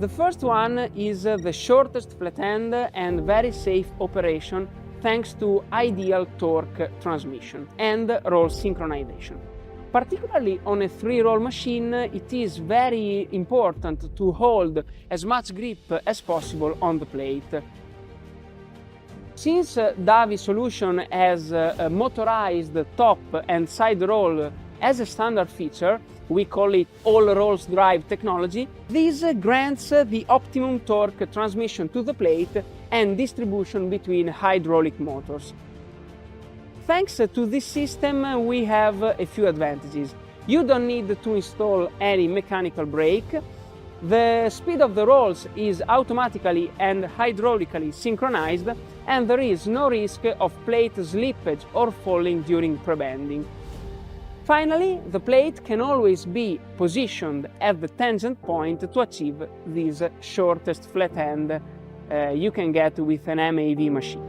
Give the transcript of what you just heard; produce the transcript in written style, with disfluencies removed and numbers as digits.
The first one is the shortest flat end and very safe operation thanks to ideal torque transmission and roll synchronization. Particularly on a 3-roll machine, it is very important to hold as much grip as possible on the plate. Since DAVI solution has a motorized top and side roll as a standard feature, we call it all rolls drive technology, this grants the optimum torque transmission to the plate and distribution between hydraulic motors. Thanks to this system, we have a few advantages. You don't need to install any mechanical brake. The speed of the rolls is automatically and hydraulically synchronized, and there is no risk of plate slippage or falling during pre-bending. Finally, the plate can always be positioned at the tangent point to achieve this shortest flat end you can get with an MAV machine.